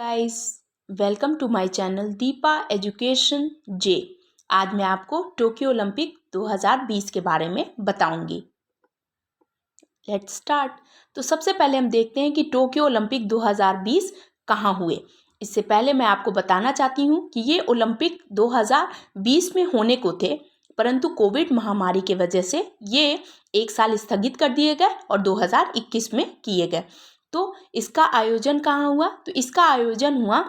Guys, welcome to my channel Deepa education जे। आज मैं आपको टोक्यो ओलंपिक 2020 के बारे में बताऊंगी। Let's start. तो सबसे पहले हम देखते हैं कि टोक्यो ओलंपिक 2020 कहाँ हुए। इससे पहले मैं आपको बताना चाहती हूँ कि ये ओलंपिक 2020 में होने को थे, परंतु कोविड महामारी की वजह से ये एक साल स्थगित कर दिए गए और 2021 में किए गए। तो इसका आयोजन कहाँ हुआ? तो इसका आयोजन हुआ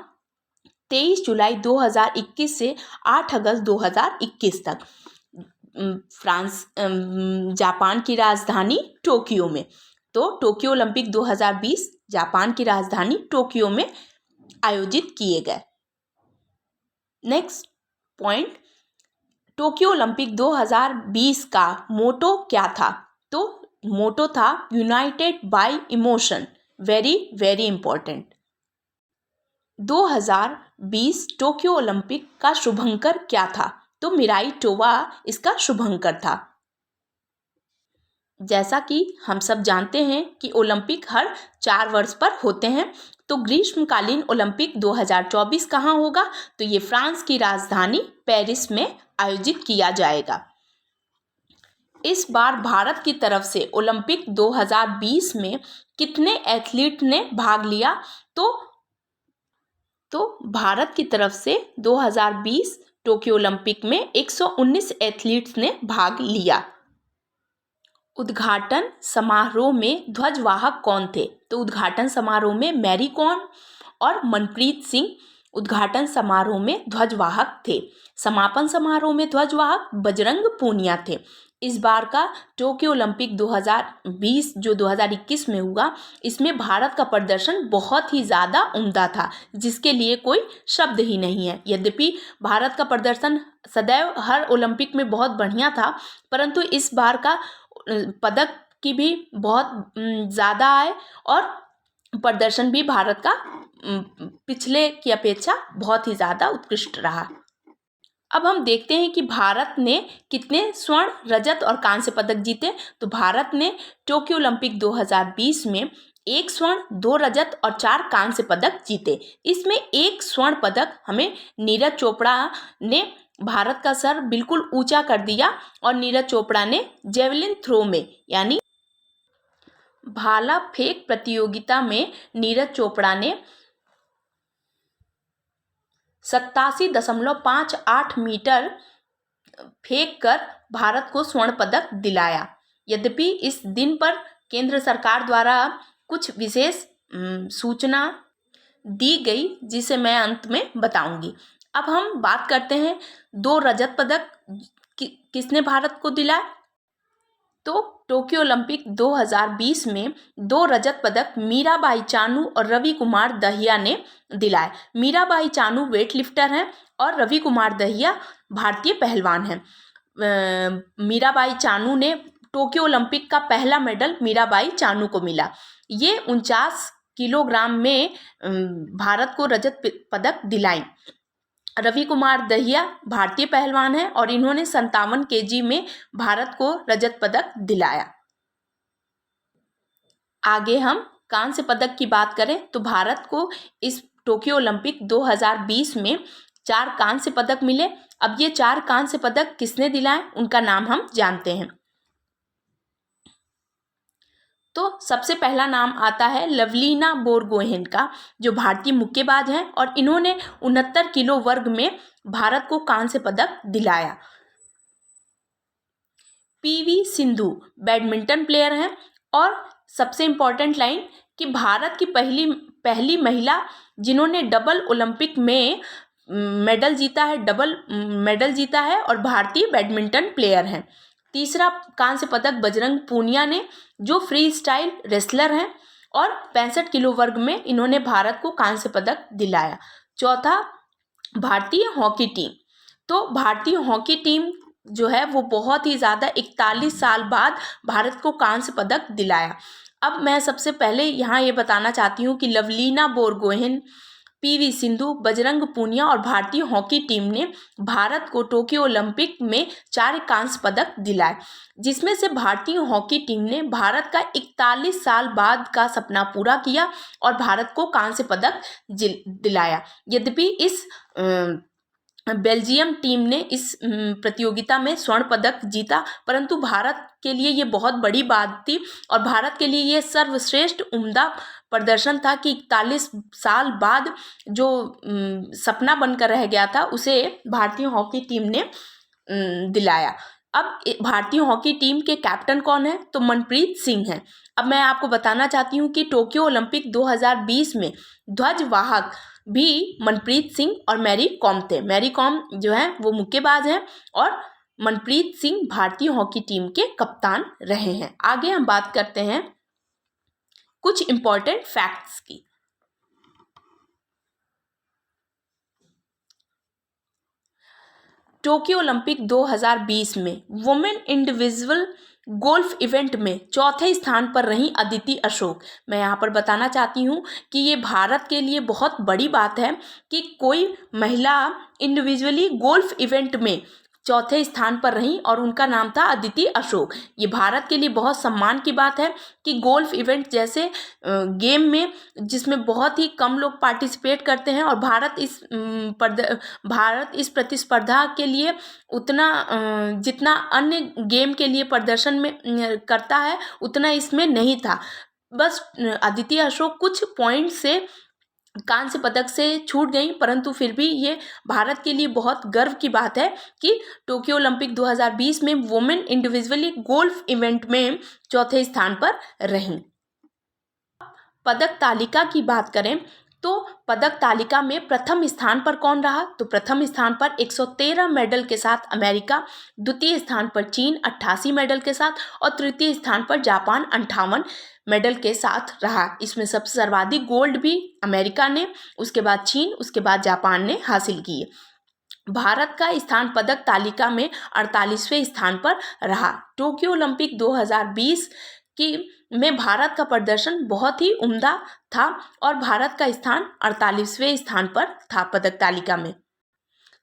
23 जुलाई 2021 से 8 अगस्त 2021 तक जापान की राजधानी टोक्यो में। तो टोक्यो ओलंपिक 2020 जापान की राजधानी टोक्यो में आयोजित किए गए। नेक्स्ट पॉइंट, टोक्यो ओलंपिक 2020 का मोटो क्या था? तो मोटो था United bye emotion. Very very important. 2020 Tokyo Olympic का शुभंकर क्या था? तो मिराई टोवा इसका शुभंकर था। जैसा कि हम सब जानते हैं कि ओलंपिक हर 4 वर्ष पर होते हैं। तो ग्रीष्मकालीन ओलंपिक 2024 कहाँ होगा? तो ये फ्रांस की राजधानी पेरिस में आयोजित किया जाएगा। इस बार भारत की तरफ से ओलंपिक 2020 में कितने एथलीट ने भाग लिया? तो भारत की तरफ से 2020 टोक्यो ओलंपिक में 119 एथलीट्स ने भाग लिया। उद्घाटन समारोह में ध्वजवाहक कौन थे? तो उद्घाटन समारोह में मैरी कॉम और मनप्रीत सिंह उद्घाटन समारोह में ध्वजवाहक थे। समापन समारोह में ध्वजवाहक बजरंग पूनिया थे। इस बार का टोक्यो ओलंपिक 2020 जो 2021 में हुआ, इसमें भारत का प्रदर्शन बहुत ही ज़्यादा उम्दा था, जिसके लिए कोई शब्द ही नहीं है। यद्यपि भारत का प्रदर्शन सदैव हर ओलंपिक में बहुत बढ़िया था, परंतु इस बार का पदक की भी बहुत ज़्यादा आए और प्रदर्शन भी भारत का पिछले की अपेक्षा बहुत ही ज़्यादा उत्कृष्ट रहा। अब हम देखते हैं कि भारत ने कितने स्वर्ण, रजत और कांस्य पदक जीते। तो भारत ने टोक्यो ओलंपिक 2020 में 1 स्वर्ण, 2 रजत और 4 कांस्य पदक जीते। इसमें 1 स्वर्ण पदक हमें नीरज चोपड़ा ने भारत का सर बिल्कुल ऊंचा कर दिया और नीरज चोपड़ा ने जेवलिन थ्रो में यानी भाला फेंक प्रतियोगिता में नीरज चोपड़ा ने 87.58 मीटर फेंक कर भारत को स्वर्ण पदक दिलाया। यद्यपि इस दिन पर केंद्र सरकार द्वारा कुछ विशेष सूचना दी गई, जिसे मैं अंत में बताऊंगी। अब हम बात करते हैं 2 रजत पदक किसने भारत को दिलाया। तो टोक्यो ओलंपिक 2020 में 2 रजत पदक मीराबाई चानू और रवि कुमार दहिया ने दिलाए। मीराबाई चानू वेट लिफ्टर हैं और रवि कुमार दहिया भारतीय पहलवान हैं। मीराबाई चानू ने टोक्यो ओलंपिक का पहला मेडल मीराबाई चानू को मिला। ये 49 किलोग्राम में भारत को रजत पदक दिलाई। रवि कुमार दहिया भारतीय पहलवान हैं और इन्होंने 57 केजी में भारत को रजत पदक दिलाया। आगे हम कांस्य पदक की बात करें तो भारत को इस टोक्यो ओलंपिक 2020 में 4 कांस्य पदक मिले। अब ये 4 कांस्य पदक किसने दिलाए, उनका नाम हम जानते हैं। तो सबसे पहला नाम आता है लवलीना बोरगोहेन का, जो भारतीय मुक्केबाज हैं और इन्होंने 69 किलो वर्ग में भारत को कांस्य पदक दिलाया। पीवी सिंधु बैडमिंटन प्लेयर हैं और सबसे इम्पॉर्टेंट लाइन कि भारत की पहली महिला जिन्होंने डबल ओलंपिक में मेडल जीता है, डबल मेडल जीता है और भारतीय बैडमिंटन प्लेयर हैं। तीसरा कांस्य पदक बजरंग पूनिया ने, जो फ्री स्टाइल रेसलर हैं और 65 किलो वर्ग में इन्होंने भारत को कांस्य पदक दिलाया। चौथा भारतीय हॉकी टीम। तो भारतीय हॉकी टीम जो है वो बहुत ही ज़्यादा 41 साल बाद भारत को कांस्य पदक दिलाया। अब मैं सबसे पहले यहाँ ये बताना चाहती हूँ कि लवलीना बोरगोहेन पीवी सिंधु, बजरंग पूनिया और भारतीय हॉकी टीम ने भारत को टोक्यो ओलंपिक में 4 कांस्य पदक दिलाए, जिसमें से भारतीय हॉकी टीम ने भारत का 41 साल बाद का सपना पूरा किया और भारत को कांस्य पदक दिलाया। यद्यपि इस बेल्जियम टीम ने इस प्रतियोगिता में स्वर्ण पदक जीता, परंतु भारत के लिए ये बहुत बड़ी बात थी और भारत के लिए ये सर्वश्रेष्ठ उम्दा प्रदर्शन था कि 41 साल बाद जो सपना बनकर रह गया था उसे भारतीय हॉकी टीम ने दिलाया। अब भारतीय हॉकी टीम के कैप्टन कौन है? तो मनप्रीत सिंह हैं। अब मैं आपको बताना चाहती हूँ कि टोक्यो ओलंपिक 2020 में ध्वजवाहक भी मनप्रीत सिंह और मैरी कॉम थे। मैरी कॉम जो है वो मुक्केबाज हैं और मनप्रीत सिंह भारतीय हॉकी टीम के कप्तान रहे हैं। आगे हम बात करते हैं कुछ इंपॉर्टेंट फैक्ट्स की। टोक्यो ओलंपिक 2020 में वुमेन इंडिविजुअल गोल्फ इवेंट में चौथे स्थान पर रहीं अदिति अशोक। मैं यहाँ पर बताना चाहती हूँ कि ये भारत के लिए बहुत बड़ी बात है कि कोई महिला इंडिविजुअली गोल्फ इवेंट में चौथे स्थान पर रहीं और उनका नाम था अदिति अशोक। ये भारत के लिए बहुत सम्मान की बात है कि गोल्फ इवेंट जैसे गेम में जिसमें बहुत ही कम लोग पार्टिसिपेट करते हैं और भारत इस प्रतिस्पर्धा के लिए उतना जितना अन्य गेम के लिए प्रदर्शन में करता है उतना इसमें नहीं था। बस अदिति अशोक कुछ पॉइंट से कांस्य पदक से छूट गई, परंतु फिर भी ये भारत के लिए बहुत गर्व की बात है कि टोक्यो ओलंपिक 2020 में वुमेन इंडिविजुअली गोल्फ इवेंट में चौथे स्थान पर रहीं। पदक तालिका की बात करें तो पदक तालिका में प्रथम स्थान पर कौन रहा? तो प्रथम स्थान पर 113 मेडल के साथ अमेरिका, द्वितीय स्थान पर चीन 88 मेडल के साथ और तृतीय स्थान पर जापान 58 मेडल के साथ रहा। इसमें सबसे सर्वाधिक गोल्ड भी अमेरिका ने, उसके बाद चीन, उसके बाद जापान ने हासिल किए। भारत का स्थान पदक तालिका में 48वें स्थान पर रहा। टोक्यो ओलंपिक 2020 में भारत का प्रदर्शन बहुत ही उम्दा था और भारत का स्थान 48वें स्थान पर था पदक तालिका में।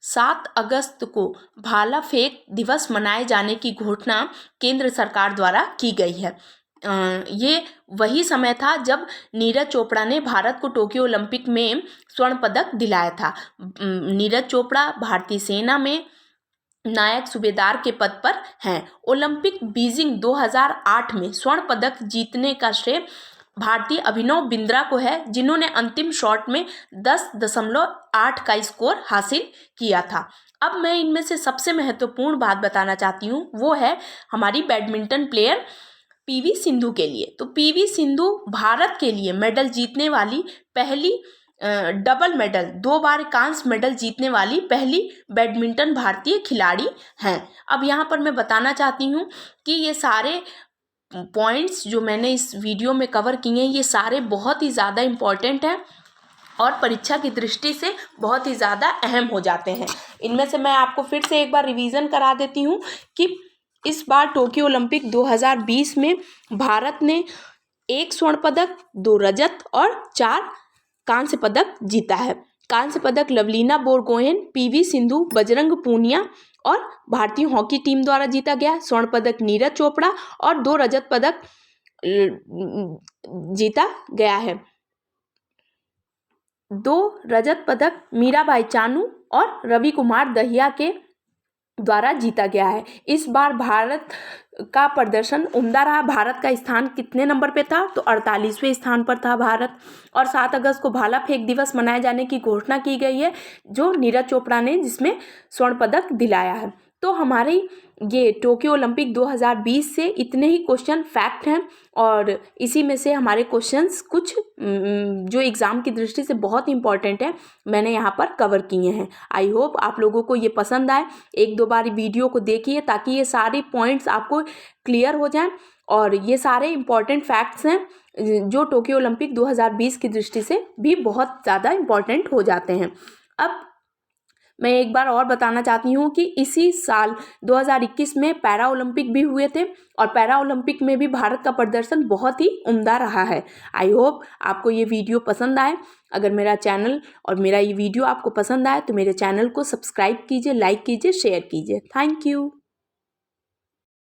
7 अगस्त को भाला फेंक दिवस मनाए जाने की घोषणा केंद्र सरकार द्वारा की गई है। ये वही समय था जब नीरज चोपड़ा ने भारत को टोक्यो ओलंपिक में स्वर्ण पदक दिलाया था। नीरज चोपड़ा भारतीय सेना में नायक सूबेदार के पद पर हैं। ओलंपिक बीजिंग 2008 में स्वर्ण पदक जीतने का श्रेय भारतीय अभिनव बिंद्रा को है, जिन्होंने अंतिम शॉट में 10.8 का स्कोर हासिल किया था। अब मैं इनमें से सबसे महत्वपूर्ण बात बताना चाहती हूँ, वो है हमारी बैडमिंटन प्लेयर पीवी सिंधु के लिए। तो पीवी सिंधु भारत के लिए मेडल जीतने वाली पहली डबल मेडल 2 बार कांस्य मेडल जीतने वाली पहली बैडमिंटन भारतीय खिलाड़ी हैं। अब यहाँ पर मैं बताना चाहती हूँ कि ये सारे पॉइंट्स जो मैंने इस वीडियो में कवर किए हैं ये सारे बहुत ही ज़्यादा इम्पॉर्टेंट हैं और परीक्षा की दृष्टि से बहुत ही ज़्यादा अहम हो जाते हैं। इनमें से मैं आपको फिर से एक बार रिवीजन करा देती हूँ कि इस बार टोक्यो ओलंपिक 2020 में भारत ने 1 स्वर्ण पदक, 2 रजत और 4 कांस्य पदक जीता है। कांस्य पदक लवलीना बोरगोहेन, पीवी सिंधु, बजरंग पूनिया और भारतीय हॉकी टीम द्वारा जीता गया। स्वर्ण पदक नीरज चोपड़ा और 2 रजत पदक जीता गया है। 2 रजत पदक मीराबाई चानू और रवि कुमार दहिया के द्वारा जीता गया है। इस बार भारत का प्रदर्शन उम्दा रहा। भारत का स्थान कितने नंबर पे था? तो 48वें स्थान पर था भारत। और 7 अगस्त को भाला फेंक दिवस मनाए जाने की घोषणा की गई है, जो नीरज चोपड़ा ने जिसमें स्वर्ण पदक दिलाया है। तो हमारी ये टोक्यो ओलंपिक 2020 से इतने ही क्वेश्चन फैक्ट हैं और इसी में से हमारे क्वेश्चंस कुछ जो एग्ज़ाम की दृष्टि से बहुत इंपॉर्टेंट है मैंने यहाँ पर कवर किए हैं। आई होप आप लोगों को ये पसंद आए। 1-2 बार वीडियो को देखिए ताकि ये सारे पॉइंट्स आपको क्लियर हो जाएं और ये सारे इंपॉर्टेंट फैक्ट्स हैं जो टोक्यो ओलंपिक 2020 की दृष्टि से भी बहुत ज़्यादा इम्पॉर्टेंट हो जाते हैं। अब मैं एक बार और बताना चाहती हूँ कि इसी साल 2021 में पैरा ओलंपिक भी हुए थे और पैरा ओलंपिक में भी भारत का प्रदर्शन बहुत ही उम्दा रहा है। आई होप आपको ये वीडियो पसंद आए। अगर मेरा चैनल और मेरा ये वीडियो आपको पसंद आए तो मेरे चैनल को सब्सक्राइब कीजिए, लाइक कीजिए, शेयर कीजिए। Thank you.